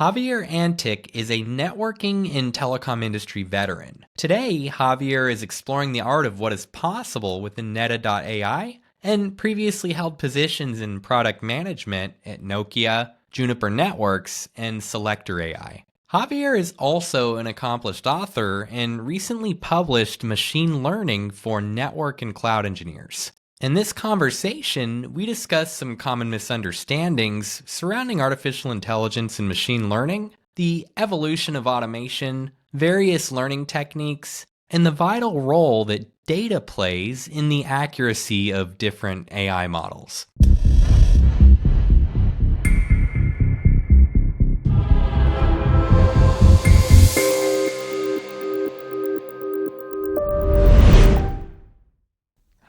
Javier Antich is a networking and telecom industry veteran. Today, Javier is exploring the art of what is possible with Anetta AI and previously held positions in product management at Nokia, Juniper Networks, and Selector AI. Javier is also an accomplished author and recently published Machine Learning for Network and Cloud Engineers. In this conversation, we discuss some common misunderstandings surrounding artificial intelligence and machine learning, the evolution of automation, various learning techniques, and the vital role that data plays in the accuracy of different AI models.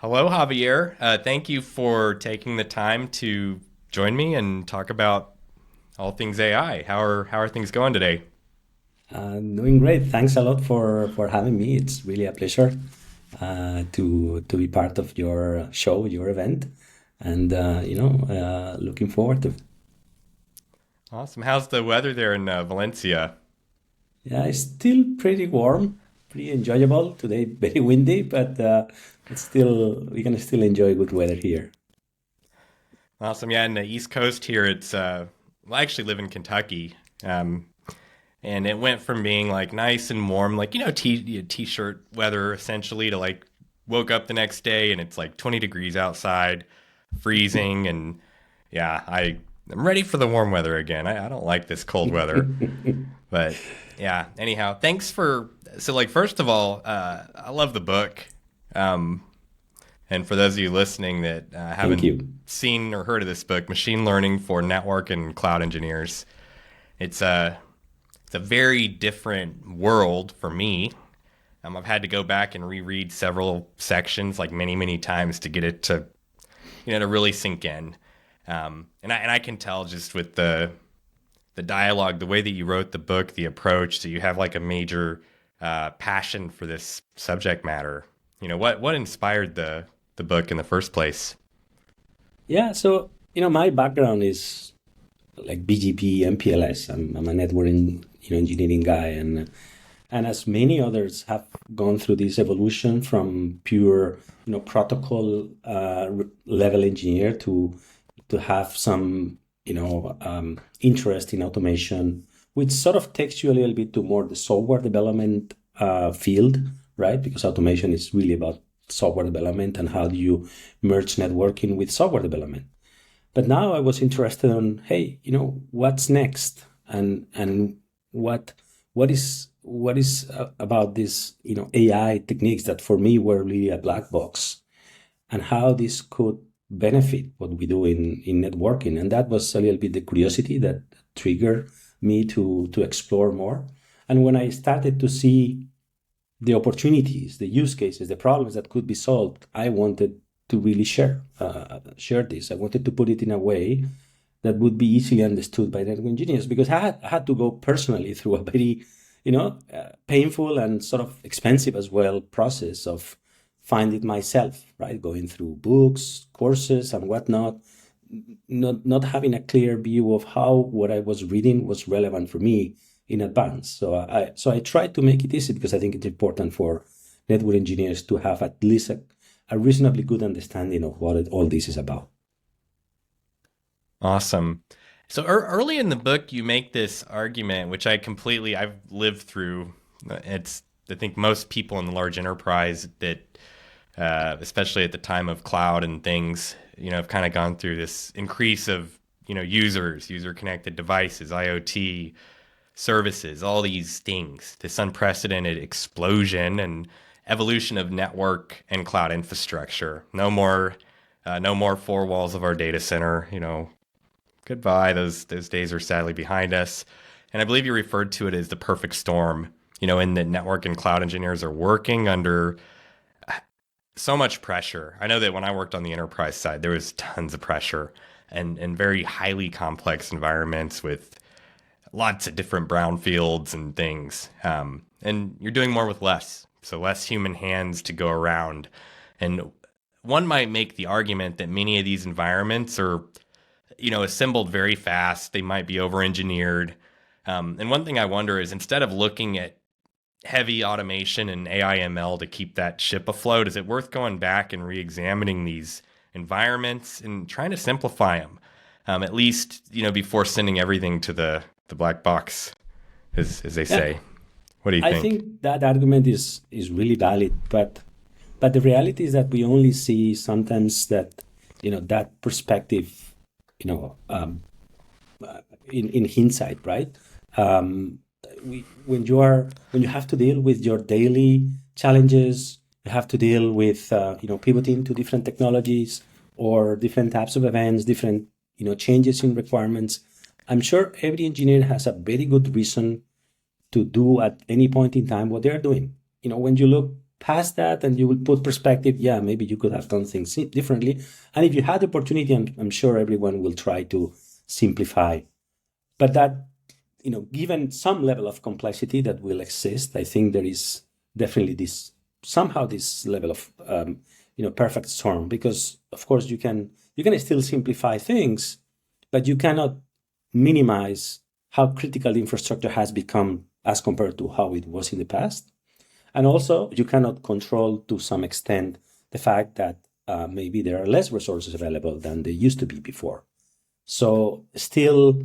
Hello, Javier. Thank you for taking the time to join me and talk about all things AI. How are things going today? Doing great. Thanks a lot for having me. It's really a pleasure to be part of your show, your event, and looking forward to it. Awesome. How's the weather there in Valencia? Yeah, it's still pretty warm, pretty enjoyable. Today, very windy, but it's still we can still enjoy good weather here. Awesome. Yeah, in the East Coast here, it's I actually live in Kentucky, and it went from being like nice and warm, like t-shirt weather essentially, to like woke up the next day and it's like 20 degrees outside, freezing, and yeah, I'm ready for the warm weather again. I don't like this cold weather, but yeah. Anyhow, thanks for first of all, I love the book. And for those of you listening that Thank haven't you. seen or heard of this book, Machine Learning for Network and Cloud Engineers, it's a very different world for me. I've had to go back and reread several sections like many times to get it to really sink in. And I can tell just with the dialogue, the way that you wrote the book, the approach, that you have like a major passion for this subject matter. What inspired the book in the first place? Yeah, so my background is like BGP, MPLS. I'm a engineering guy, and as many others have gone through this evolution from pure protocol level engineer to have some interest in automation, which sort of takes you a little bit to more the software development field, right? Because automation is really about software development and how do you merge networking with software development. But now I was interested on, hey, what's next, and what is about this, AI techniques that for me were really a black box, and how this could benefit what we do in networking. And that was a little bit the curiosity that triggered me to explore more. And when I started to see the opportunities, the use cases, the problems that could be solved, I wanted to really share this. I wanted to put it in a way that would be easily understood by network engineers, because I had to go personally through a very painful and sort of expensive as well process of find it myself, right? Going through books, courses, and whatnot, not having a clear view of how what I was reading was relevant for me in advance. So I tried to make it easy, because I think it's important for network engineers to have at least a reasonably good understanding of what all this is about. Awesome. So early in the book, you make this argument, which I've lived through. I think most people in the large enterprise that, especially at the time of cloud and things, have kind of gone through this increase of, user connected devices, IoT services, all these things, this unprecedented explosion and evolution of network and cloud infrastructure. No more four walls of our data center. Goodbye. Those days are sadly behind us. And I believe you referred to it as the perfect storm. In that network and cloud engineers are working under so much pressure. I know that when I worked on the enterprise side, there was tons of pressure and very highly complex environments with lots of different brownfields and things. And you're doing more with less. So less human hands to go around. And one might make the argument that many of these environments are, assembled very fast. They might be over-engineered. And one thing I wonder is, instead of looking at heavy automation and AIML to keep that ship afloat, is it worth going back and re-examining these environments and trying to simplify them, at least before sending everything to the black box, as they Yeah, say? What do you I think? think that argument is really valid, but the reality is that we only see sometimes that that perspective, you know, um, in hindsight, right? Um, when you have to deal with your daily challenges, you have to deal with pivoting to different technologies or different types of events, different changes in requirements. I'm sure every engineer has a very good reason to do at any point in time what they're doing. When you look past that and you will put perspective, yeah, maybe you could have done things differently. And if you had the opportunity, I'm sure everyone will try to simplify. But that, given some level of complexity that will exist, I think there is definitely this level of perfect storm, because of course you can still simplify things, but you cannot minimize how critical infrastructure has become as compared to how it was in the past. And also, you cannot control to some extent the fact that maybe there are less resources available than there used to be before. So still,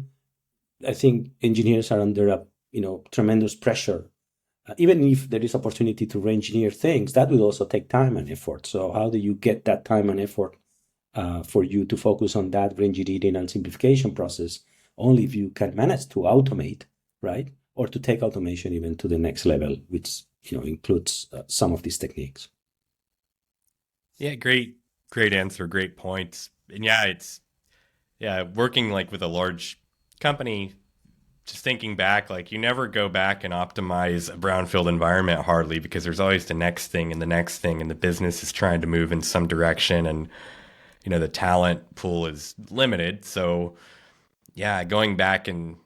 I think engineers are under a tremendous pressure. Even if there is opportunity to re-engineer things, that will also take time and effort. So how do you get that time and effort for you to focus on that re-engineering and simplification process? Only if you can manage to automate, right? Or to take automation even to the next level, which includes some of these techniques. Yeah, great answer, great points. And yeah, it's working like with a large company. Just thinking back, like, you never go back and optimize a brownfield environment hardly, because there's always the next thing and the next thing, and the business is trying to move in some direction, and the talent pool is limited. So yeah, going back and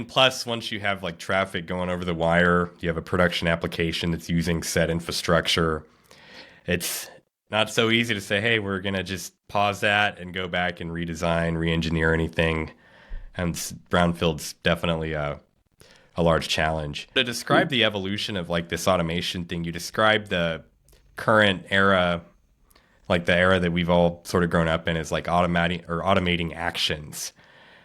plus, once you have like traffic going over the wire, you have a production application that's using said infrastructure. It's not so easy to say, hey, we're gonna just pause that and go back and redesign, re-engineer anything. And brownfield's definitely a large challenge. To describe the evolution of like this automation thing, you described the current era, like the era that we've all sort of grown up in, is like automating actions,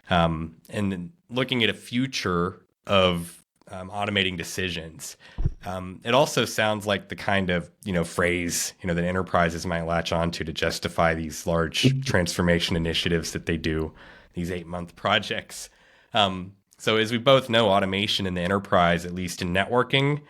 and then looking at a future of automating decisions. It also sounds like the kind of phrase that enterprises might latch onto to justify these large transformation initiatives that they do, these 8-month projects. So as we both know, automation in the enterprise, at least in networking,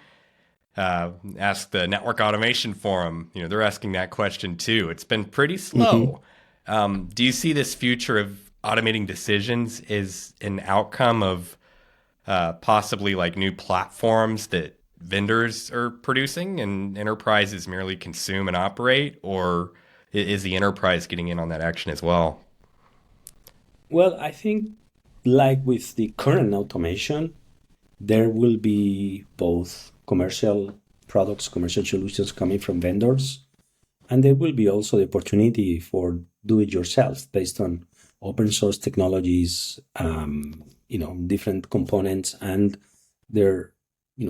ask the Network Automation Forum. They're asking that question too. It's been pretty Mm-hmm. slow. Do you see this future of automating decisions as an outcome of possibly like new platforms that vendors are producing and enterprises merely consume and operate, or is the enterprise getting in on that action as well? Well, I think, like with the current automation, there will be both commercial products, commercial solutions coming from vendors, and there will be also the opportunity for do it yourself based on open source technologies, different components and their,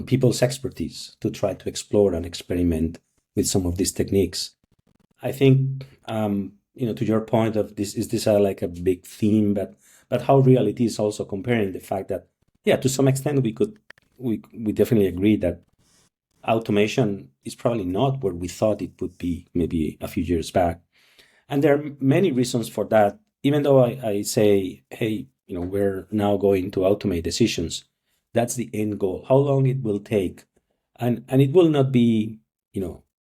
people's expertise to try to explore and experiment with some of these techniques. I think, to your point of this, is this like a big theme, but how real it is, also comparing the fact that, yeah, to some extent we definitely agree that automation is probably not where we thought it would be maybe a few years back. And there are many reasons for that. Even though I say, hey, we're now going to automate decisions, that's the end goal. How long it will take, and it will not be,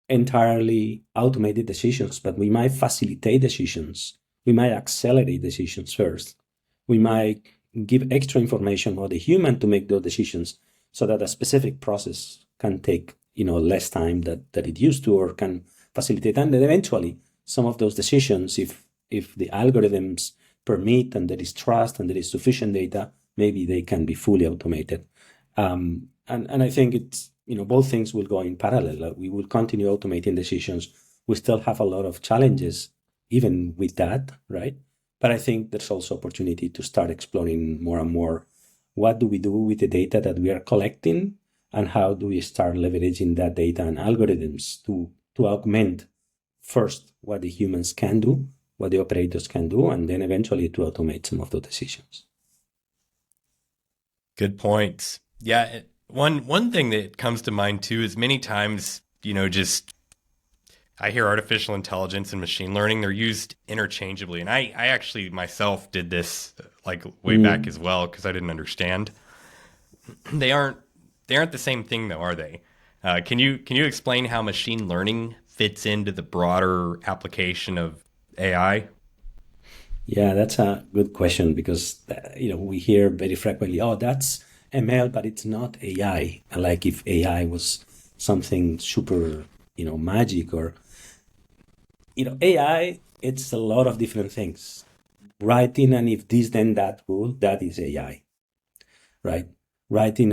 entirely automated decisions, but we might facilitate decisions. We might accelerate decisions first. We might give extra information for the human to make those decisions, so that a specific process can take less time that it used to, or can facilitate. And then eventually some of those decisions, if the algorithms permit and there is trust and there is sufficient data, maybe they can be fully automated. And I think it's, both things will go in parallel. We will continue automating decisions. We still have a lot of challenges even with that, right? But I think there's also opportunity to start exploring more and more what do we do with the data that we are collecting, and how do we start leveraging that data and algorithms to augment first what the humans can do, what the operators can do, and then eventually to automate some of the decisions. Good points. Yeah, one thing that comes to mind too is many times, just I hear artificial intelligence and machine learning, they're used interchangeably. And I actually myself did this like way back as well because I didn't understand. They aren't the same thing though, are they? Can you explain how machine learning fits into the broader application of AI? Yeah, that's a good question because we hear very frequently, "Oh, that's ML, but it's not AI." Like if AI was something super, magic, or AI. It's a lot of different things. Writing an if this then that rule, that is AI, right? Writing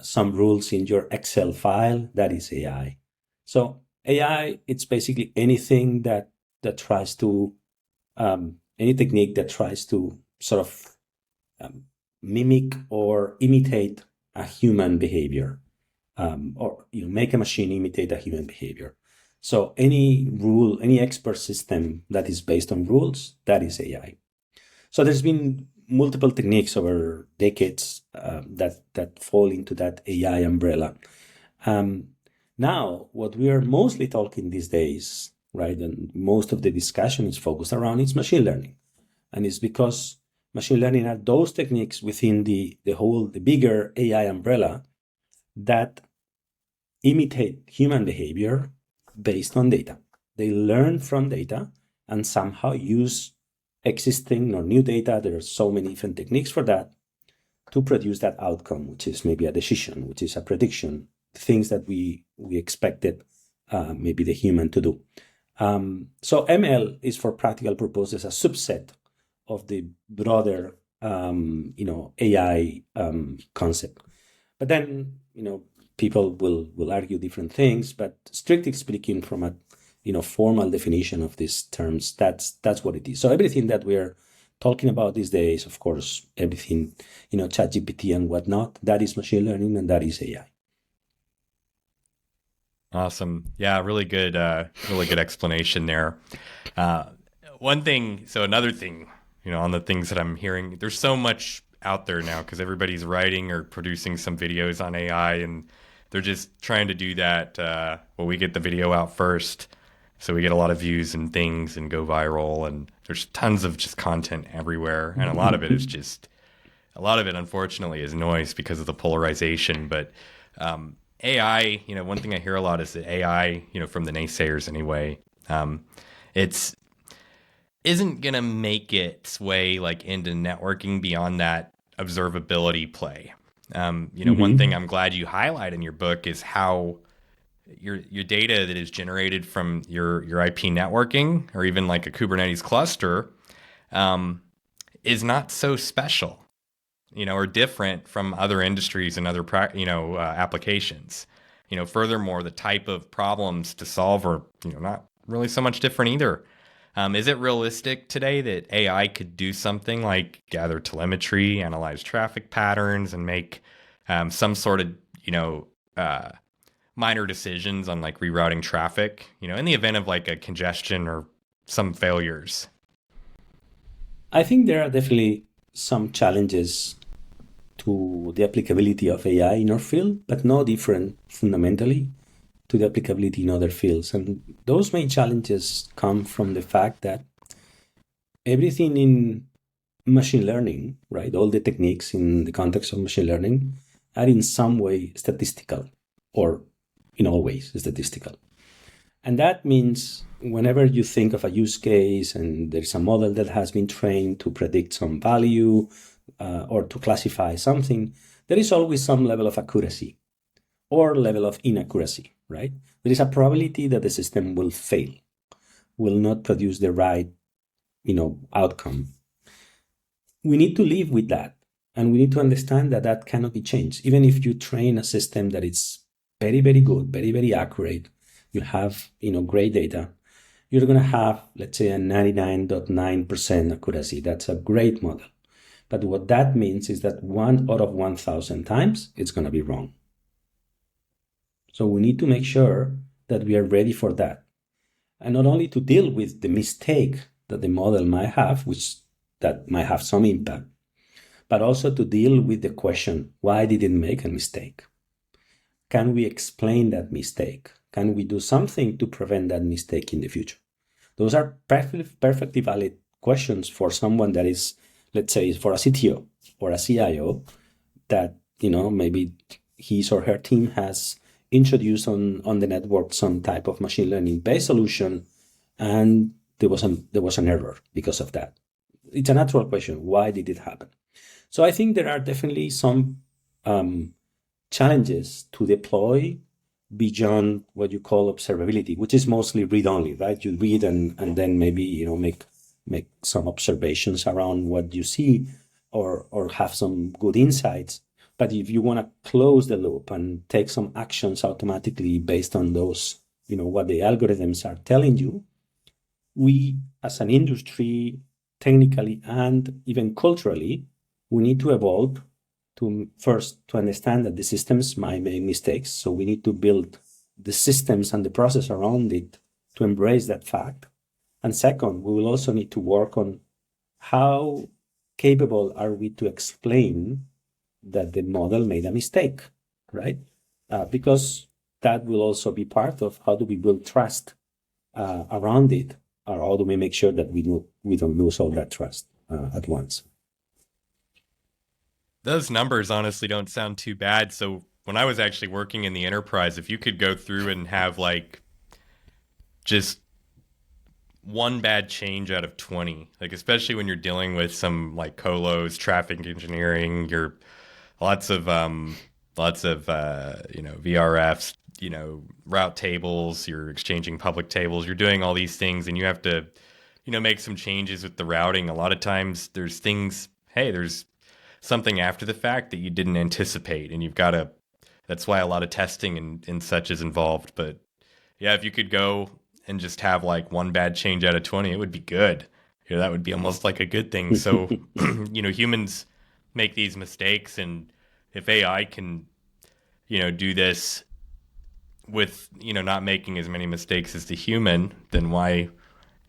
some rules in your Excel file, that is AI. So AI, it's basically anything that tries to any technique that tries to sort of mimic or imitate a human behavior, or make a machine imitate a human behavior. So any rule, any expert system that is based on rules, that is AI. So there's been multiple techniques over decades that fall into that AI umbrella. Now, what we are mostly talking these days, right, and most of the discussion is focused around, is machine learning. And it's because machine learning are those techniques within the bigger AI umbrella that imitate human behavior based on data. They learn from data and somehow use existing or new data. There are so many different techniques for that to produce that outcome, which is maybe a decision, which is a prediction, things that we expected maybe the human to do. So ML is, for practical purposes, a subset of the broader AI concept. But then people will argue different things. But strictly speaking, from a formal definition of these terms, that's what it is. So everything that we're talking about these days, of course, everything ChatGPT and whatnot, that is machine learning and that is AI. Awesome. Yeah, really good explanation there. Another thing, on the things that I'm hearing, there's so much out there now because everybody's writing or producing some videos on AI, and they're just trying to do that. We get the video out first, so we get a lot of views and things and go viral. And there's tons of just content everywhere, and a lot of it, unfortunately, is noise because of the polarization. But AI, one thing I hear a lot is that AI, from the naysayers anyway, it's isn't gonna make its way like into networking beyond that observability play. One thing I'm glad you highlight in your book is how your data that is generated from your IP networking or even like a Kubernetes cluster is not so special, or different from other industries and other applications. Furthermore, the type of problems to solve are not really so much different either. Is it realistic today that AI could do something like gather telemetry, analyze traffic patterns, and make some sort of minor decisions on like rerouting traffic, in the event of like a congestion or some failures? I think there are definitely some challenges to the applicability of AI in our field, but no different fundamentally to the applicability in other fields. And those main challenges come from the fact that everything in machine learning, right, all the techniques in the context of machine learning are in some way statistical, or in all ways statistical. And that means whenever you think of a use case and there's a model that has been trained to predict some value or to classify something, there is always some level of accuracy or level of inaccuracy, right? There is a probability that the system will fail, will not produce the right, outcome. We need to live with that, and we need to understand that that cannot be changed. Even if you train a system that is very, very good, very, very accurate, you have, great data, you're going to have, let's say, a 99.9% accuracy. That's a great model. But what that means is that 1 out of 1,000 times, it's going to be wrong. So we need to make sure that we are ready for that. And not only to deal with the mistake that the model might have, which that might have some impact, but also to deal with the question, why did it make a mistake? Can we explain that mistake? Can we do something to prevent that mistake in the future? Those are perfectly valid questions for someone that is, let's say, for a CTO or a CIO that, maybe his or her team has introduced on the network some type of machine learning based solution, and there was an error because of that. It's a natural question. Why did it happen? So I think there are definitely some challenges to deploy beyond what you call observability, which is mostly read-only, right? You read and then maybe make some observations around what you see or have some good insights. But if you want to close the loop and take some actions automatically based on those, what the algorithms are telling you, we as an industry, technically and even culturally, we need to evolve to first to understand that the systems might make mistakes. So we need to build the systems and the process around it to embrace that fact. And second, we will also need to work on how capable are we to explain that the model made a mistake, right? Because that will also be part of how do we build trust around it, or how do we make sure that we don't lose all that trust at once. Those numbers honestly don't sound too bad. So when I was actually working in the enterprise, if you could go through and have like just one bad change out of 20, like especially when you're dealing with some like colos, traffic engineering, you're lots of VRFs, route tables, you're exchanging public tables, you're doing all these things, and you have to make some changes with the routing. A lot of times there's things, hey, there's something after the fact that you didn't anticipate, and that's why a lot of testing and such is involved. But yeah, if you could go and just have like one bad change out of 20, it would be good. That would be almost like a good thing. So humans make these mistakes, and if AI can do this with not making as many mistakes as the human, then why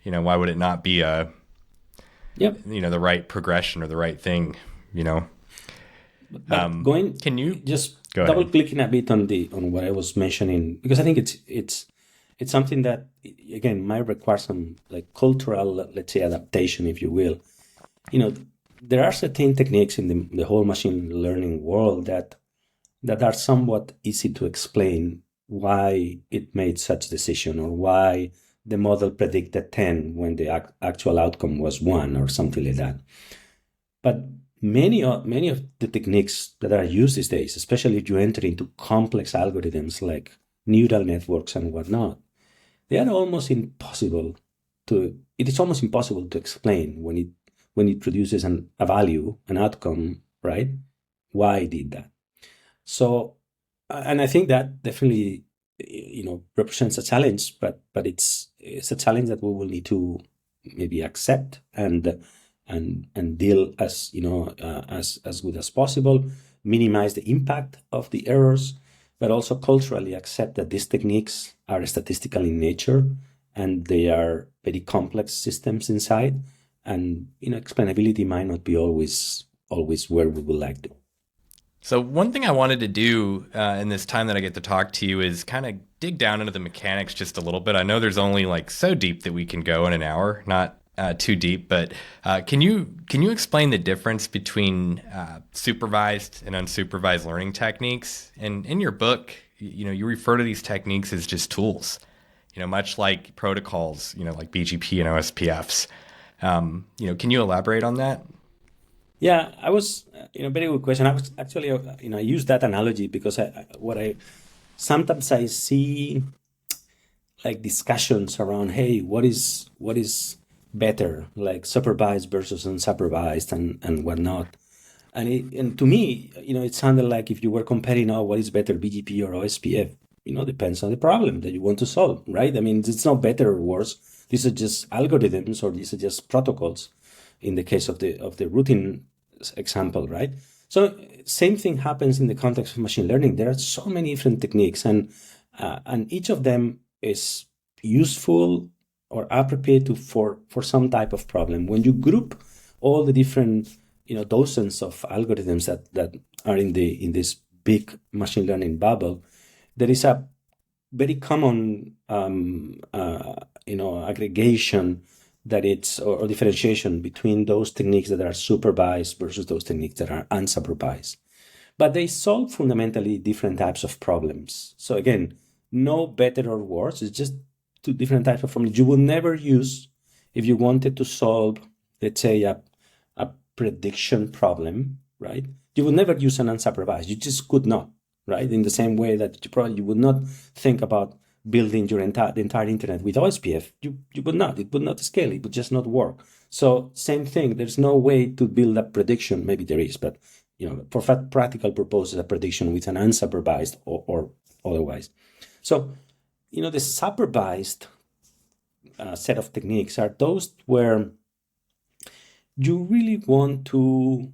would it not be Yep. the right progression or the right thing? But Can you just go double ahead? clicking a bit on what I was mentioning, because I think it's something that again might require some like cultural, let's say, adaptation, if you will. There are certain techniques in the whole machine learning world that are somewhat easy to explain why it made such decision, or why the model predicted 10 when the actual outcome was 1 or something like that. But many of the techniques that are used these days, especially if you enter into complex algorithms like neural networks and whatnot, they are almost impossible it is almost impossible to explain when it produces a value, an outcome, right? Why it did that. So, and I think that definitely, represents a challenge, but it's a challenge that we will need to maybe accept and deal as as good as possible, minimize the impact of the errors, but also culturally accept that these techniques are statistical in nature and they are very complex systems inside, and explainability might not be always where we would like to. So one thing I wanted to do in this time that I get to talk to you is kind of dig down into the mechanics just a little bit. I know there's only like so deep that we can go in an hour, not too deep, but can you explain the difference between supervised and unsupervised learning techniques? And in your book, you refer to these techniques as just tools, much like protocols, like BGP and OSPFs. Can you elaborate on that? Yeah, I was, very good question. I was actually, I use that analogy because sometimes I see like discussions around, hey, what is better, like supervised versus unsupervised and whatnot. And to me, it sounded like if you were comparing, what is better, BGP or OSPF, depends on the problem that you want to solve, right? I mean, it's not better or worse. These are just algorithms, or these are just protocols in the case of the routing example, right? So same thing happens in the context of machine learning. There are so many different techniques, and each of them is useful or appropriate for some type of problem. When you group all the different, dozens of algorithms that are in this big machine learning bubble, there is a very common aggregation that it's or differentiation between those techniques that are supervised versus those techniques that are unsupervised. But they solve fundamentally different types of problems. So again, no better or worse. It's just two different types of problems. You would never use, if you wanted to solve, let's say, a prediction problem, right? You would never use an unsupervised. You just could not, right? In the same way that you would not think about building the entire internet with OSPF. You would not. It would not scale. It would just not work. So same thing. There's no way to build a prediction. Maybe there is, but for practical purposes, a prediction with an unsupervised or otherwise. So, the supervised set of techniques are those where you really want to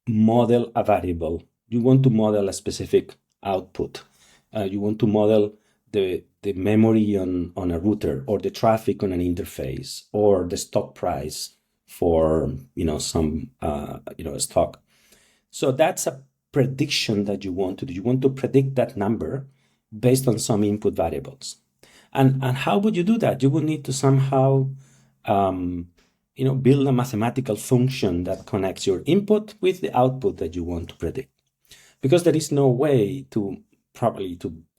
model a variable. You want to model a specific output. You want to model the memory on a router, or the traffic on an interface, or the stock price for some stock. So that's a prediction that you want to do. You want to predict that number based on some input variables. And how would you do that? You would need to somehow build a mathematical function that connects your input with the output that you want to predict. Because there is no way to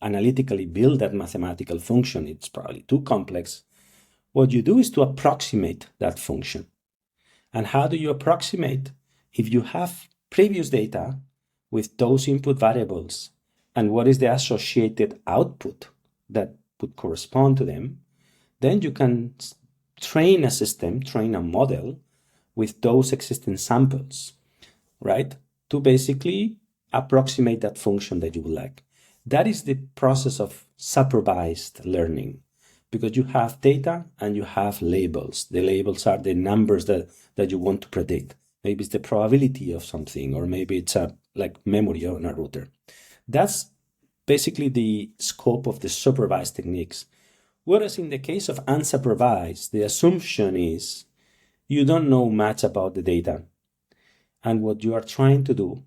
analytically build that mathematical function. It's probably too complex. What you do is to approximate that function. And how do you approximate? If you have previous data with those input variables and what is the associated output that would correspond to them, then you can train a model with those existing samples, right? To basically approximate that function that you would like. That is the process of supervised learning, because you have data and you have labels. The labels are the numbers that you want to predict. Maybe it's the probability of something, or maybe it's like memory on a router. That's basically the scope of the supervised techniques. Whereas in the case of unsupervised, the assumption is you don't know much about the data. And what you are trying to do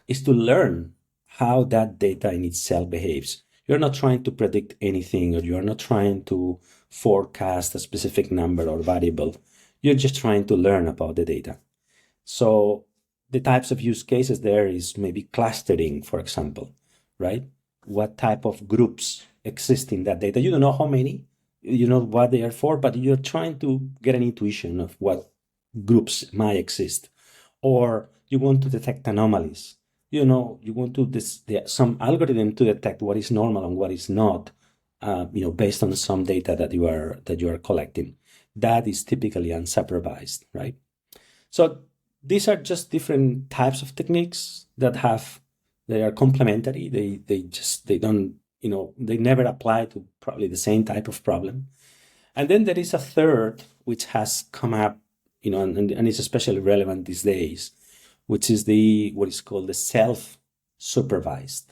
is to learn how that data in itself behaves. You're not trying to predict anything, or you're not trying to forecast a specific number or variable. You're just trying to learn about the data. So the types of use cases there is maybe clustering, for example, right? What type of groups exist in that data? You don't know how many, you know what they are for, but you're trying to get an intuition of what groups might exist. Or you want to detect anomalies. You want to some algorithm to detect what is normal and what is not, based on some data that you are collecting. That is typically unsupervised, right? So these are just different types of techniques they are complementary. They don't, they never apply to probably the same type of problem. And then there is a third which has come up, and is especially relevant these days, which is what is called the self-supervised.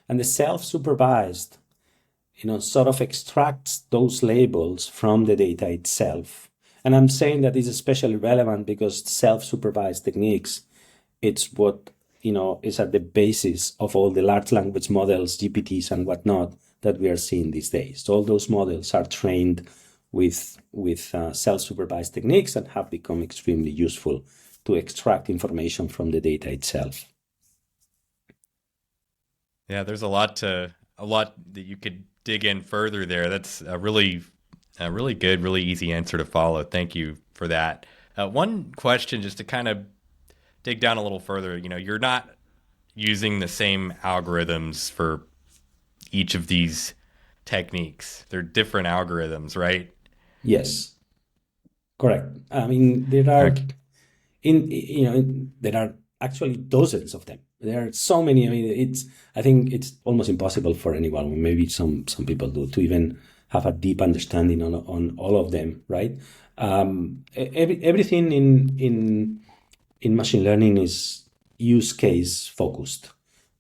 And the self-supervised, sort of extracts those labels from the data itself. And I'm saying that is especially relevant because self-supervised techniques, it's what, is at the basis of all the large language models, GPTs and whatnot, that we are seeing these days. So all those models are trained with self-supervised techniques and have become extremely useful to extract information from the data itself. Yeah, there's a lot that you could dig in further there. That's a really good, really easy answer to follow. Thank you for that. One question, just to kind of dig down a little further. You're not using the same algorithms for each of these techniques. They're different algorithms, right? Yes, correct. I mean, there are Okay. there are actually dozens of them. There are so many. I mean, I think it's almost impossible for anyone, maybe some people do, to even have a deep understanding on all of them, right? Everything in in machine learning is use case focused,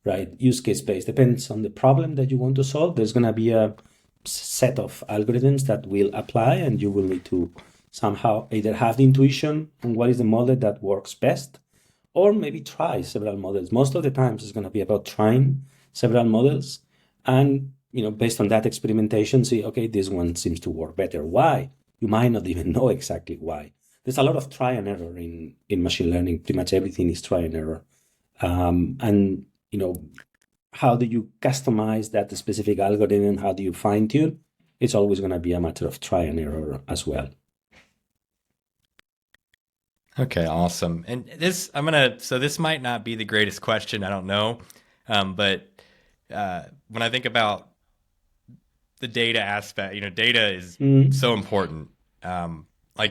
right? Use case based depends on the problem that you want to solve. There's going to be a set of algorithms that will apply, and you will need to somehow either have the intuition on what is the model that works best, or maybe try several models. Most of the times it's going to be about trying several models and based on that experimentation, see, okay, this one seems to work better. Why? You might not even know exactly why. There's a lot of try and error in machine learning. Pretty much everything is try and error. And how do you customize that specific algorithm? How do you fine tune? It's always going to be a matter of try and error as well. Okay, awesome. And so this might not be the greatest question, I don't know. But when I think about the data aspect, data is so important.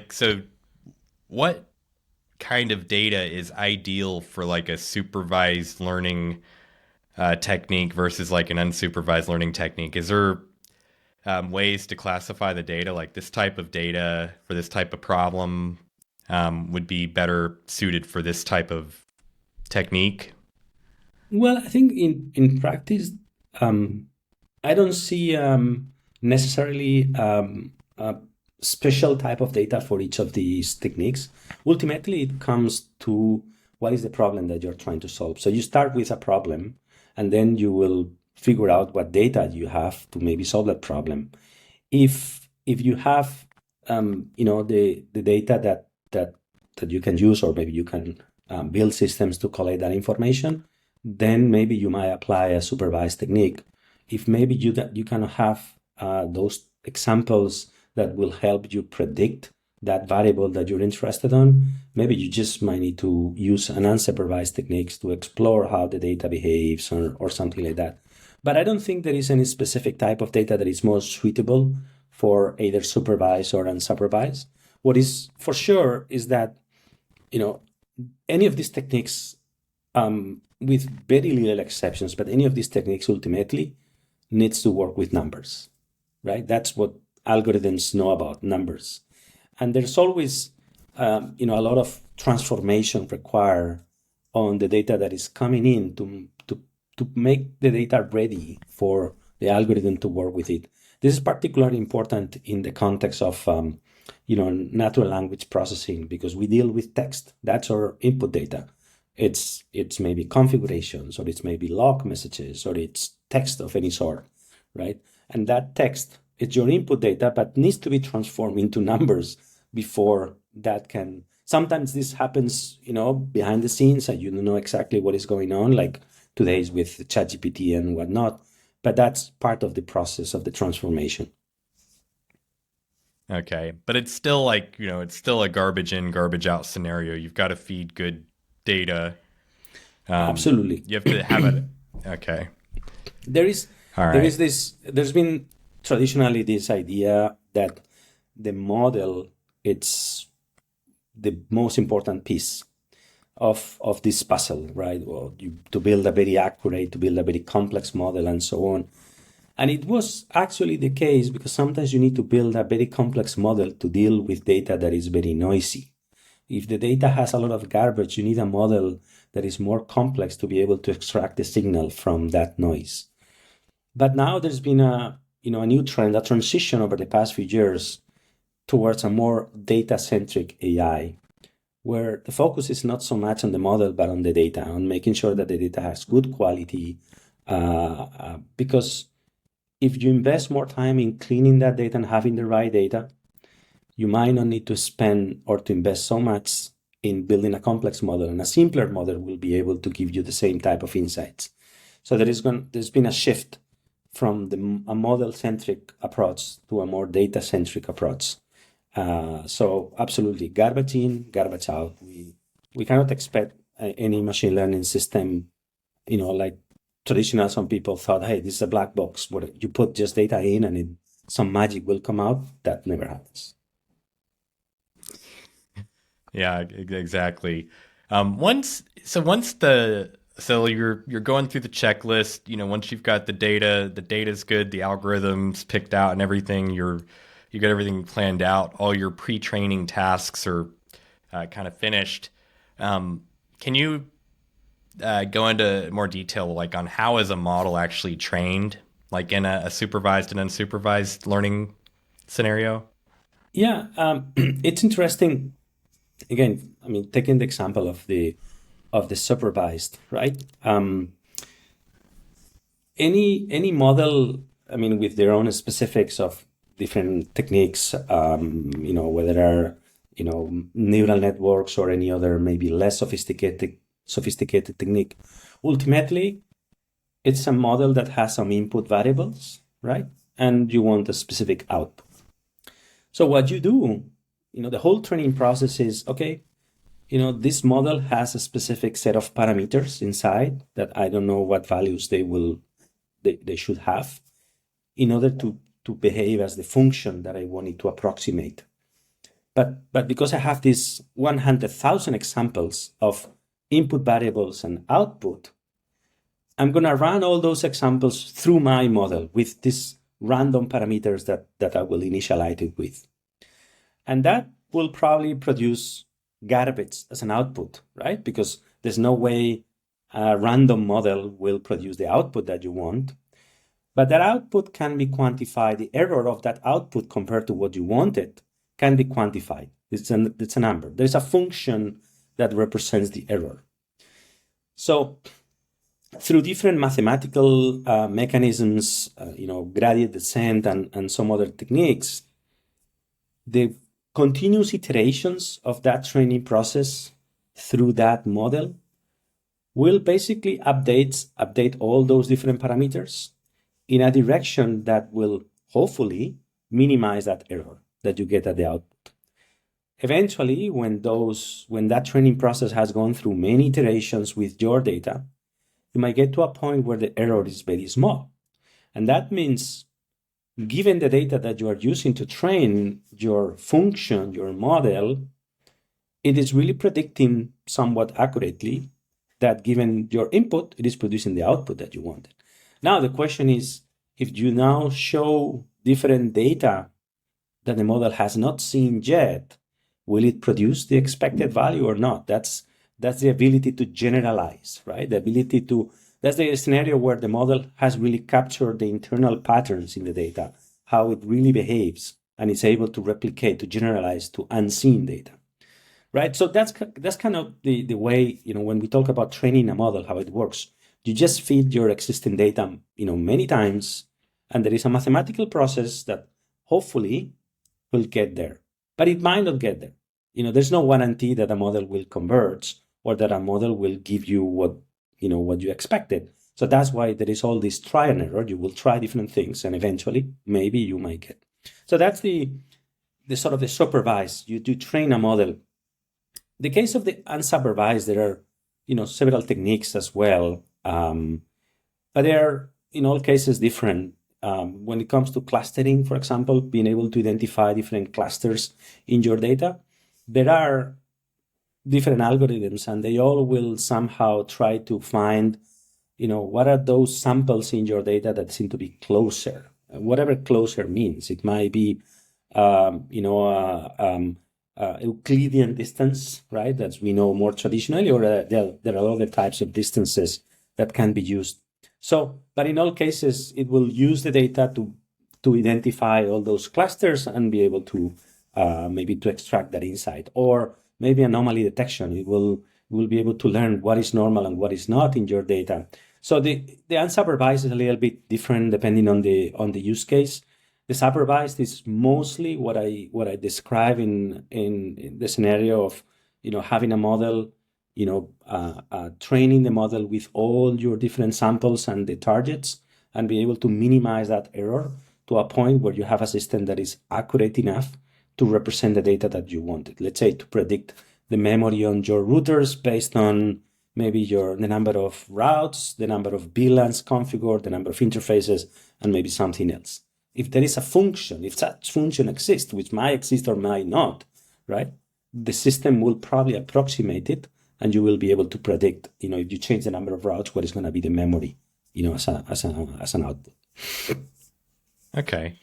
So what kind of data is ideal for like a supervised learning technique versus like an unsupervised learning technique? Is there ways to classify the data, like this type of data for this type of problem would be better suited for this type of technique? Well, I think in practice, I don't see necessarily a special type of data for each of these techniques. Ultimately, it comes to what is the problem that you're trying to solve. So you start with a problem, and then you will figure out what data you have to maybe solve that problem. If you have the data that you can use, or maybe you can build systems to collect that information, then maybe you might apply a supervised technique. If maybe you can have those examples that will help you predict that variable that you're interested on, maybe you just might need to use an unsupervised techniques to explore how the data behaves, or something like that. But I don't think there is any specific type of data that is more suitable for either supervised or unsupervised. What is for sure is that any of these techniques, with very little exceptions, but any of these techniques ultimately needs to work with numbers, right? That's what algorithms know about, numbers. And there's always, a lot of transformation required on the data that is coming in to make the data ready for the algorithm to work with it. This is particularly important in the context of natural language processing, because we deal with text. That's our input data. It's maybe configurations, or it's maybe log messages, or it's text of any sort, right? And that text, it's your input data, but needs to be transformed into numbers before that can. Sometimes this happens, behind the scenes, and you don't know exactly what is going on, like today's with ChatGPT and whatnot. But that's part of the process of the transformation. Okay, but it's still like, it's still a garbage in, garbage out scenario. You've got to feed good data. Absolutely. You have to have it. Okay. There is All there right. is this there's been traditionally this idea that the model, it's the most important piece of this puzzle, right? Well, to build a very accurate, to build a very complex model, and so on. And it was actually the case, because sometimes you need to build a very complex model to deal with data that is very noisy. If the data has a lot of garbage, you need a model that is more complex to be able to extract the signal from that noise. But now there's been a new trend, a transition over the past few years towards a more data-centric AI, where the focus is not so much on the model, but on the data, on making sure that the data has good quality. Because if you invest more time in cleaning that data and having the right data, you might not need to spend or to invest so much in building a complex model, and a simpler model will be able to give you the same type of insights. So there's been a shift from a model-centric approach to a more data-centric approach. So absolutely, garbage in, garbage out. We cannot expect any machine learning system, like traditional. Some people thought, hey, this is a black box where you put just data in and some magic will come out. That never happens. Yeah, exactly. So you're going through the checklist, once you've got the data's good, the algorithms picked out and everything, you got everything planned out, all your pre-training tasks are kind of finished. Can you go into more detail, like on how is a model actually trained, like in a supervised and unsupervised learning scenario? Yeah, it's interesting. Again, I mean, taking the example of the supervised, right? Any model, I mean, with their own specifics of different techniques, whether are neural networks or any other maybe less sophisticated technique. Ultimately, it's a model that has some input variables, right? And you want a specific output. So what you do, the whole training process is, okay, this model has a specific set of parameters inside that I don't know what values they should have in order to behave as the function that I want it to approximate. But because I have these 100,000 examples of input variables and output, I'm going to run all those examples through my model with these random parameters that I will initialize it with. And that will probably produce garbage as an output, right? Because there's no way a random model will produce the output that you want. But that output can be quantified. The error of that output compared to what you wanted can be quantified. It's a number. There's a function that represents the error. So through different mathematical mechanisms, gradient descent and some other techniques, the continuous iterations of that training process through that model will basically update all those different parameters in a direction that will hopefully minimize that error that you get at the output. Eventually, when that training process has gone through many iterations with your data, you might get to a point where the error is very small. And that means, given the data that you are using to train your function, your model, it is really predicting somewhat accurately that given your input, it is producing the output that you wanted. Now, the question is, if you now show different data that the model has not seen yet, will it produce the expected value or not? That's the ability to generalize, right? That's the scenario where the model has really captured the internal patterns in the data, how it really behaves, and is able to replicate, to generalize to unseen data, right? So that's kind of the way, when we talk about training a model, how it works. You just feed your existing data, many times, and there is a mathematical process that hopefully will get there, but it might not get there. There's no guarantee that a model will converge or that a model will give you what you expected. So that's why there is all this try and error. You will try different things, and eventually, maybe you might get. So that's the sort of the supervised. You do train a model. The case of the unsupervised, there are several techniques as well, but they are in all cases different. When it comes to clustering, for example, being able to identify different clusters in your data, there are different algorithms, and they all will somehow try to find, what are those samples in your data that seem to be closer. Whatever closer means, it might be, Euclidean distance, right? As we know more traditionally, or there are other types of distances that can be used. So, but in all cases, it will use the data to identify all those clusters and be able to maybe to extract that insight, or maybe anomaly detection. It will be able to learn what is normal and what is not in your data. So the unsupervised is a little bit different depending on the use case. The supervised is mostly what I describe in the scenario of having a model, training the model with all your different samples and the targets, and be able to minimize that error to a point where you have a system that is accurate enough to represent the data that you wanted. Let's say to predict the memory on your routers based on maybe the number of routes, the number of VLANs configured, the number of interfaces, and maybe something else. If there is a function, if such function exists, which might exist or might not, right? The system will probably approximate it, and you will be able to predict, if you change the number of routes, what is going to be the memory, as an output. Okay.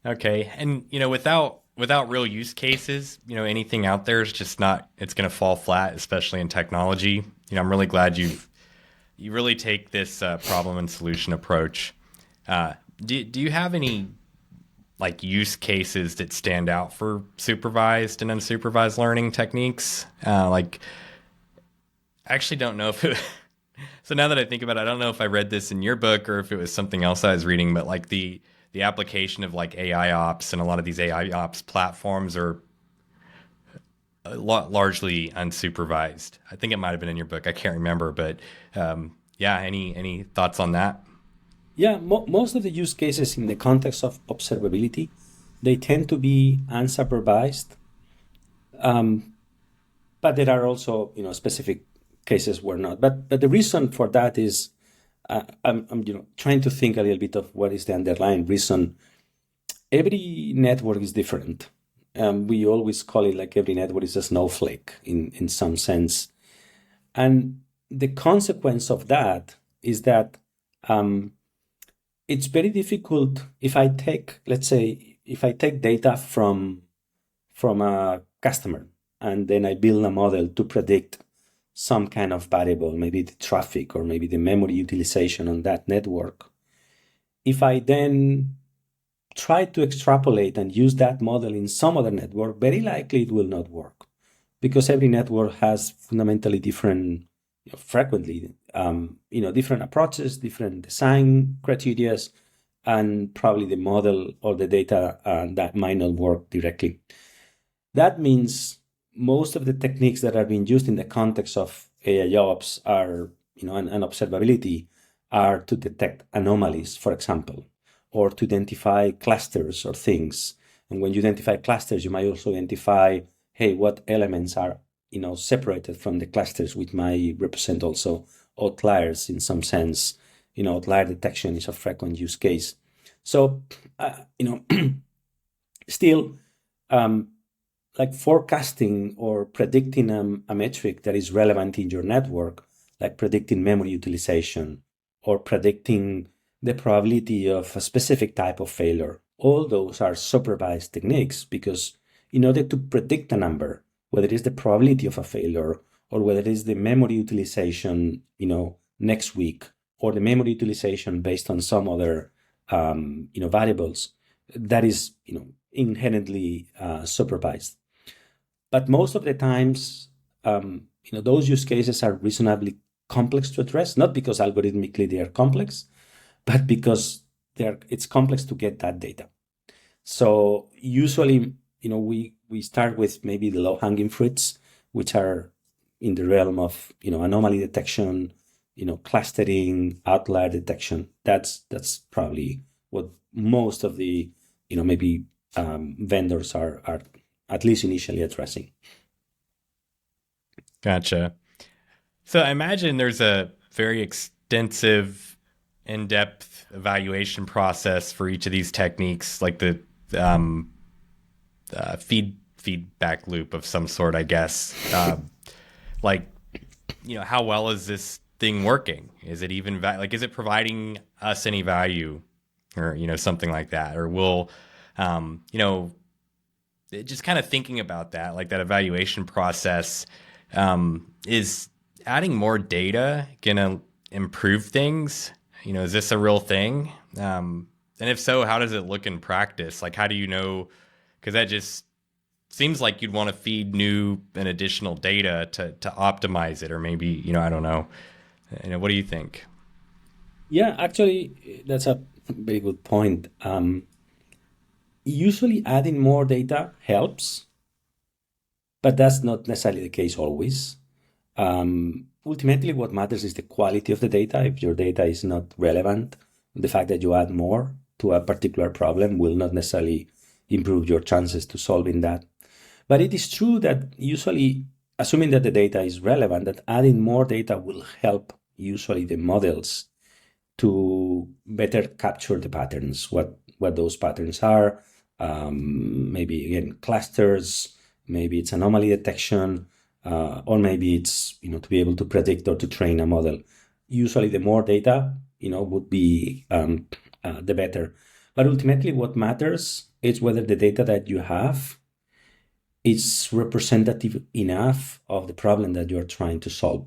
And, without without real use cases, anything out there is just not. It's going to fall flat, especially in technology. I'm really glad you really take this problem and solution approach. Do you have any like use cases that stand out for supervised and unsupervised learning techniques? Like, I actually don't know if it. So now that I think about it, I don't know if I read this in your book or if it was something else I was reading, but like the application of like AI ops and a lot of these AI ops platforms are largely unsupervised. I think it might have been in your book. I can't remember, but yeah, any thoughts on that? Yeah, most of the use cases in the context of observability, they tend to be unsupervised, but there are also specific cases where not. But the reason for that is I'm trying to think a little bit of what is the underlying reason. Every network is different. We always call it like every network is a snowflake in some sense. And the consequence of that is that it's very difficult if I take, let's say, if I take data from a customer and then I build a model to predict some kind of variable, maybe the traffic or maybe the memory utilization on that network. If I then try to extrapolate and use that model in some other network, very likely it will not work because every network has fundamentally different, frequently, different approaches, different design criteria, and probably the model or the data that might not work directly. That means most of the techniques that are being used in the context of AI ops are, and observability are to detect anomalies, for example, or to identify clusters or things. And when you identify clusters, you might also identify, hey, what elements are, separated from the clusters, which might represent also outliers in some sense. Outlier detection is a frequent use case. So, still, like forecasting or predicting a metric that is relevant in your network, like predicting memory utilization or predicting the probability of a specific type of failure. All those are supervised techniques because in order to predict a number, whether it is the probability of a failure or whether it is the memory utilization, next week or the memory utilization based on some other, variables, that is, inherently supervised. But most of the times, those use cases are reasonably complex to address, not because algorithmically they are complex, but because it's complex to get that data. So usually, we start with maybe the low-hanging fruits, which are in the realm of, anomaly detection, clustering, outlier detection. That's probably what most of the, maybe vendors are at least initially addressing. Gotcha. So I imagine there's a very extensive, in-depth evaluation process for each of these techniques, like the um, feedback loop of some sort, I guess. Like, how well is this thing working? Is it even is it providing us any value, or something like that, or will um, you know just kind of thinking about that, like that evaluation process, is adding more data gonna improve things? Is this a real thing? And if so, how does it look in practice? Like, how do you know? Because that just seems like you'd want to feed new and additional data to optimize it, or maybe I don't know. What do you think? Yeah, actually, that's a very good point. Usually adding more data helps, but that's not necessarily the case always. Ultimately, what matters is the quality of the data. If your data is not relevant, the fact that you add more to a particular problem will not necessarily improve your chances to solving that. But it is true that usually, assuming that the data is relevant, that adding more data will help usually the models to better capture the patterns, what those patterns are. Maybe again clusters, maybe it's anomaly detection, or maybe it's to be able to predict or to train a model. Usually, the more data would be the better. But ultimately, what matters is whether the data that you have is representative enough of the problem that you're trying to solve,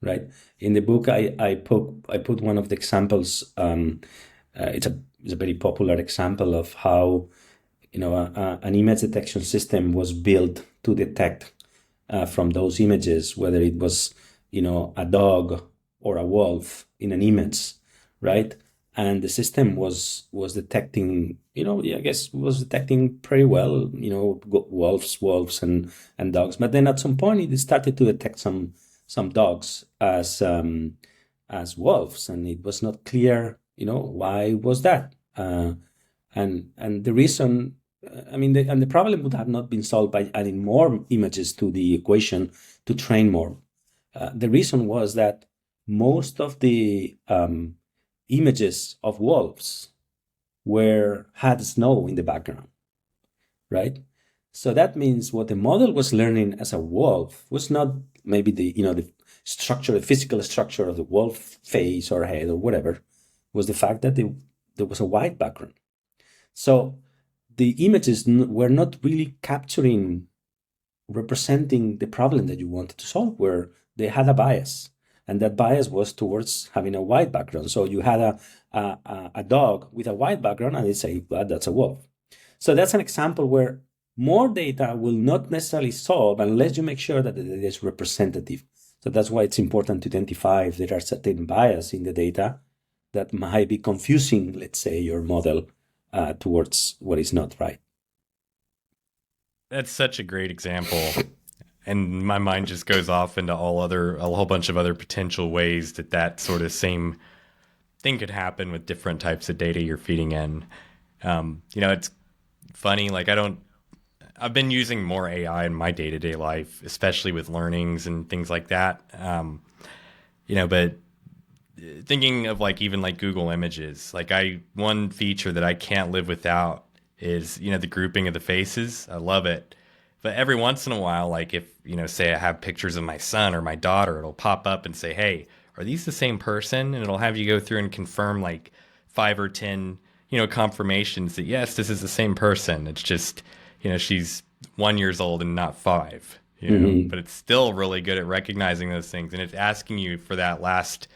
right? In the book, I put one of the examples. It's a very popular example of how an image detection system was built to detect from those images whether it was a dog or a wolf in an image, right? And the system was detecting, I guess was detecting pretty well, wolves and dogs. But then at some point it started to detect some dogs as wolves, and it was not clear, why was that. And the reason, and the problem would have not been solved by adding more images to the equation to train more. The reason was that most of the images of wolves had snow in the background, right? So that means what the model was learning as a wolf was not maybe the structure, the physical structure of the wolf face or head or whatever, was the fact that there was a white background. So the images were not really representing the problem that you wanted to solve, where they had a bias. And that bias was towards having a white background. So you had a dog with a white background, and they say, well, that's a wolf. So that's an example where more data will not necessarily solve unless you make sure that the data is representative. So that's why it's important to identify if there are certain bias in the data that might be confusing, let's say, your model towards what is not right. That's such a great example. And my mind just goes off into a whole bunch of other potential ways that sort of same thing could happen with different types of data you're feeding in. It's funny. Like I've been using more AI in my day to day life, especially with learnings and things like that. But thinking of like even like Google Images, like one feature that I can't live without is the grouping of the faces. I love it. But every once in a while, like if say I have pictures of my son or my daughter, it'll pop up and say, "Hey, are these the same person?" And it'll have you go through and confirm like 5 or 10 confirmations that yes, this is the same person. It's just she's 1 years old and not 5. Mm-hmm. But it's still really good at recognizing those things, and it's asking you for that last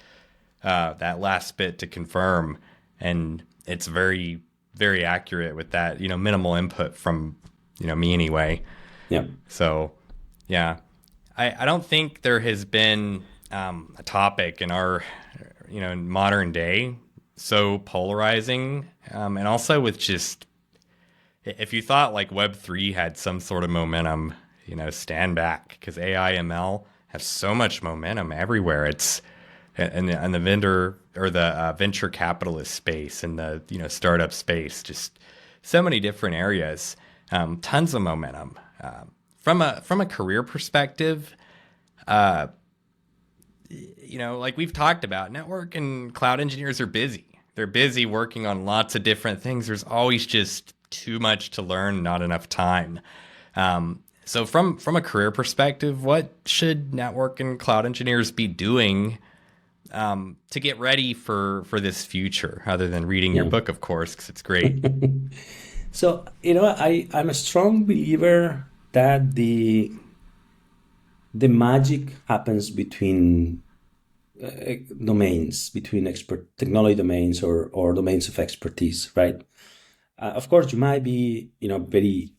bit to confirm, and it's very very accurate with that minimal input from me anyway. Yeah. So yeah, I don't think there has been a topic in our in modern day so polarizing, and also with just if you thought like Web3 had some sort of momentum, stand back, because AIML has so much momentum everywhere. It's and the vendor or the venture capitalist space and the startup space, just so many different areas, tons of momentum. From a career perspective, like we've talked about, network and cloud engineers are busy. They're busy working on lots of different things. There's always just too much to learn, not enough time. So from a career perspective, what should network and cloud engineers be doing to get ready for this future, other than reading your Yeah. book, of course, because it's great? So, I'm a strong believer that the magic happens between domains, between technology domains or domains of expertise, right? Of course, you might be, very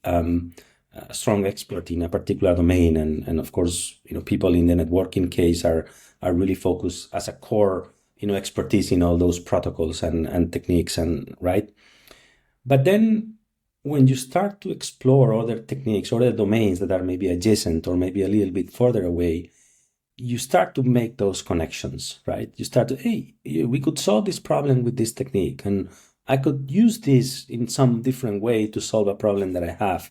a strong expert in a particular domain, and of course, people in the networking case are really focused as a core, expertise in all those protocols and techniques, and right. But then when you start to explore other techniques or other domains that are maybe adjacent or maybe a little bit further away, you start to make those connections, right? You start to, hey, we could solve this problem with this technique, and I could use this in some different way to solve a problem that I have.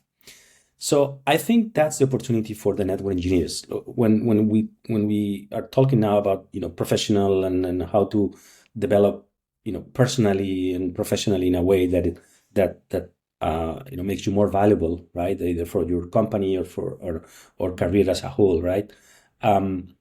So I think that's the opportunity for the network engineers. When we are talking now about professional and how to develop personally and professionally in a way that makes you more valuable, right? Either for your company or for or career as a whole, right? Um,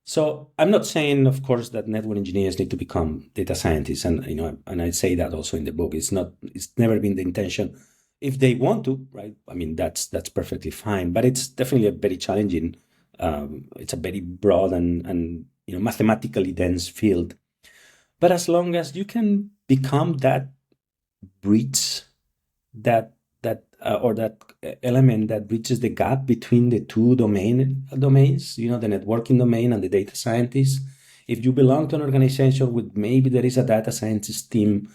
So I'm not saying, of course, that network engineers need to become data scientists, and and I say that also in the book. It's never been the intention. If they want to, right? I mean, that's perfectly fine. But it's definitely a very challenging. It's a very broad and mathematically dense field. But as long as you can become that bridge, that or that element that bridges the gap between the two domains, the networking domain and the data scientist. If you belong to an organization with maybe there is a data scientist team,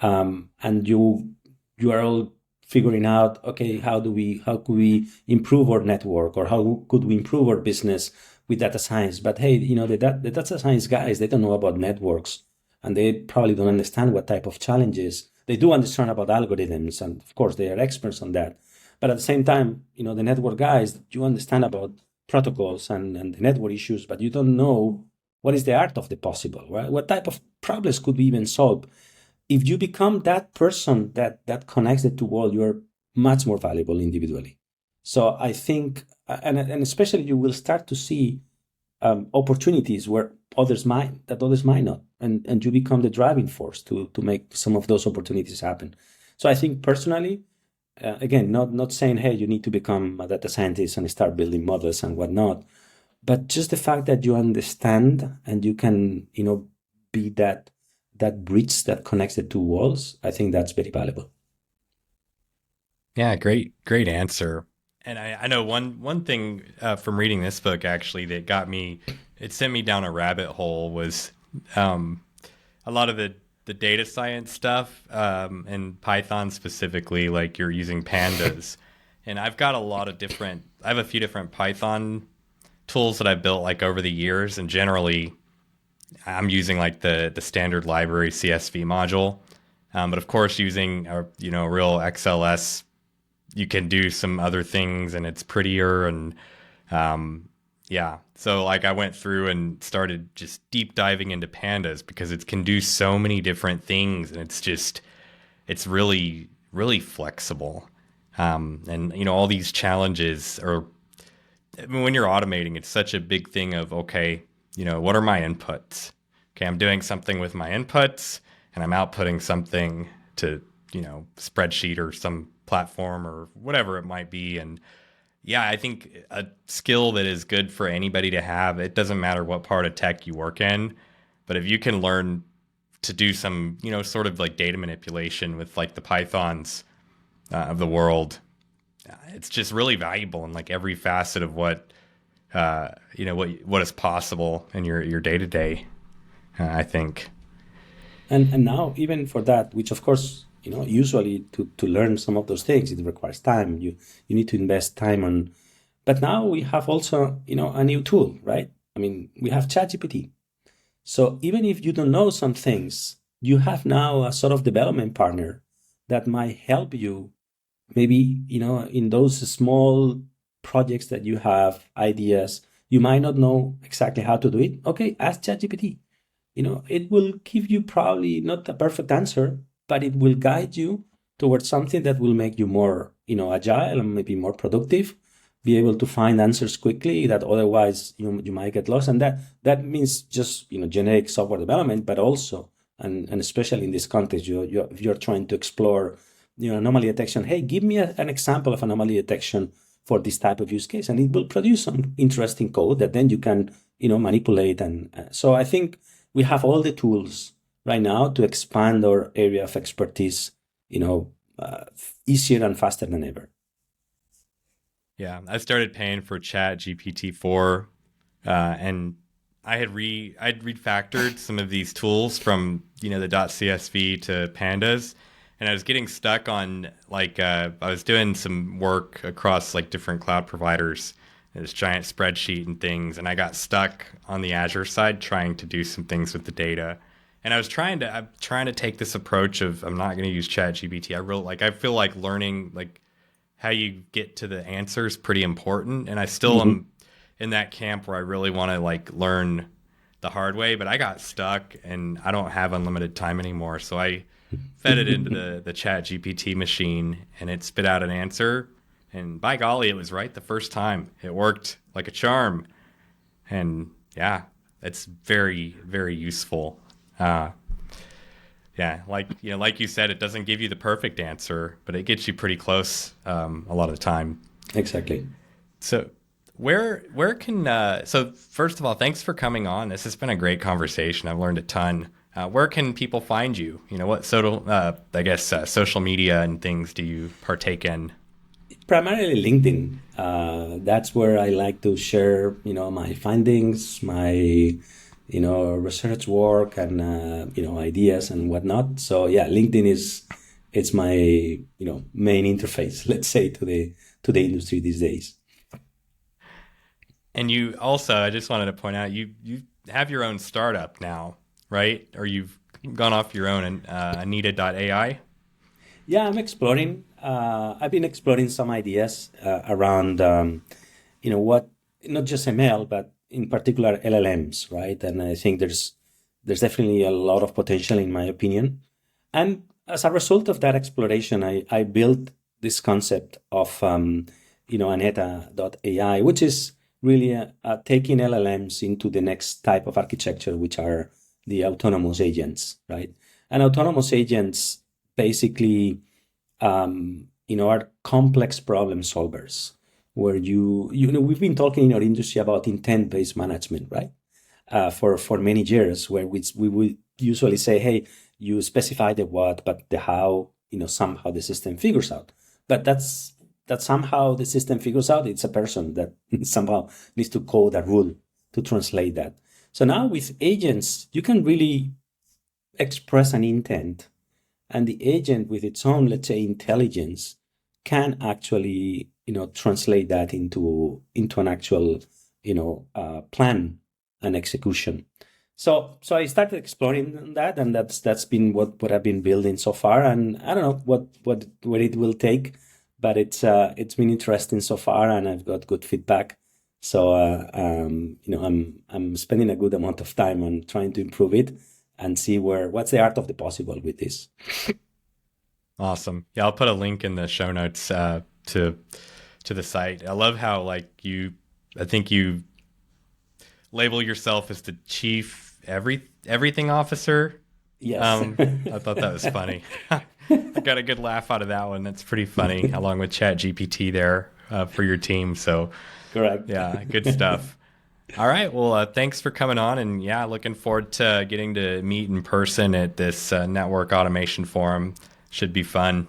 and you are all figuring out, okay, how could we improve our network, or how could we improve our business with data science? But hey, the data science guys, they don't know about networks, and they probably don't understand what type of challenges. They do understand about algorithms, and of course they are experts on that. But at the same time, the network guys, you understand about protocols and the network issues, but you don't know what is the art of the possible, right? What type of problems could we even solve? If you become that person that connects the two worlds, you're much more valuable individually. So I think, and especially you will start to see opportunities where others might not, and you become the driving force to make some of those opportunities happen. So I think personally, again, not saying, hey, you need to become a data scientist and start building models and whatnot, but just the fact that you understand and you can be that bridge that connects the two worlds, I think that's very valuable. Yeah, great answer. And I know one thing from reading this book actually that it sent me down a rabbit hole was um, a lot of the data science stuff and Python specifically, like you're using pandas. And I have a few different Python tools that I've built like over the years, and generally I'm using like the standard library CSV module. But of course, using a real XLS, you can do some other things, and it's prettier. And yeah, so like I went through and started just deep diving into pandas because it can do so many different things, and it's really flexible. And all these challenges are, I mean, when you're automating, it's such a big thing of, okay, what are my inputs? Okay, I'm doing something with my inputs and I'm outputting something to, spreadsheet or some platform or whatever it might be. And yeah, I think a skill that is good for anybody to have, it doesn't matter what part of tech you work in, but if you can learn to do some, sort of like data manipulation with like the Pythons of the world, it's just really valuable in like every facet of what is possible in your day to day. I think. And now, even for that, which of course, usually to learn some of those things, it requires time. You need to invest time on. But now we have also, a new tool, right? I mean, we have ChatGPT. So even if you don't know some things, you have now a sort of development partner that might help you, maybe, in those small projects that you have, ideas, you might not know exactly how to do it. Okay, ask ChatGPT. It will give you probably not a perfect answer, but it will guide you towards something that will make you more, agile and maybe more productive, be able to find answers quickly that otherwise you might get lost. And that means just, generic software development, but also, and especially in this context, you're trying to explore, anomaly detection. Hey, give me an example of anomaly detection for this type of use case, and it will produce some interesting code that then you can, manipulate. And so I think we have all the tools right now to expand our area of expertise, you know, uh, easier and faster than ever. Yeah, I started paying for Chat GPT-4, and I'd refactored some of these tools from the .csv to pandas, and I was getting stuck on like I was doing some work across like different cloud providers, this giant spreadsheet and things, and I got stuck on the Azure side trying to do some things with the data. And I'm trying to take this approach of I'm not going to use Chat GPT. I feel like learning like how you get to the answer is pretty important. And I still Mhm. am in that camp where I really want to like learn the hard way, but I got stuck and I don't have unlimited time anymore. So I fed it into the Chat GPT machine and it spit out an answer. And by golly, it was right the first time. It worked like a charm. And Yeah, it's very, very useful. Uh, yeah, like you said, it doesn't give you the perfect answer, but it gets you pretty close a lot of the time. Exactly. So, where can so first of all, thanks for coming on. This has been a great conversation. I've learned a ton. Where can people find you? What social media and things do you partake in? Primarily LinkedIn. That's where I like to share, my findings, my, research work, and ideas and whatnot. So yeah, LinkedIn is it's my main interface, let's say, to the industry these days. And you also, I just wanted to point out, you have your own startup now, right? Or you've gone off your own and Anetta AI. Yeah, I'm exploring. I've been exploring some ideas around, what not just ML, but in particular LLMs, right? And I think there's definitely a lot of potential, in my opinion. And as a result of that exploration, I built this concept of, Anetta AI, which is really taking LLMs into the next type of architecture, which are the autonomous agents, right? And autonomous agents basically, are complex problem solvers where we've been talking in our industry about intent-based management, right? For many years, where we would usually say, hey, you specify the what, but the how, somehow the system figures out. But that somehow the system figures out. It's a person that somehow needs to code a rule to translate that. So now with agents, you can really express an intent, and the agent with its own, let's say, intelligence can actually translate that into an actual plan and execution. So I started exploring that, and that's been what I've been building so far. And I don't know what it will take, but it's been interesting so far, and I've got good feedback. So I'm spending a good amount of time on trying to improve it and see what's the art of the possible with this. Awesome. Yeah, I'll put a link in the show notes to the site. I love how I think you label yourself as the chief everything officer. Yes. I thought that was funny. I got a good laugh out of that one. That's pretty funny, along with Chat GPT there for your team. So Correct. yeah, good stuff. All right. Well, thanks for coming on, and yeah, looking forward to getting to meet in person at this network automation forum. Should be fun.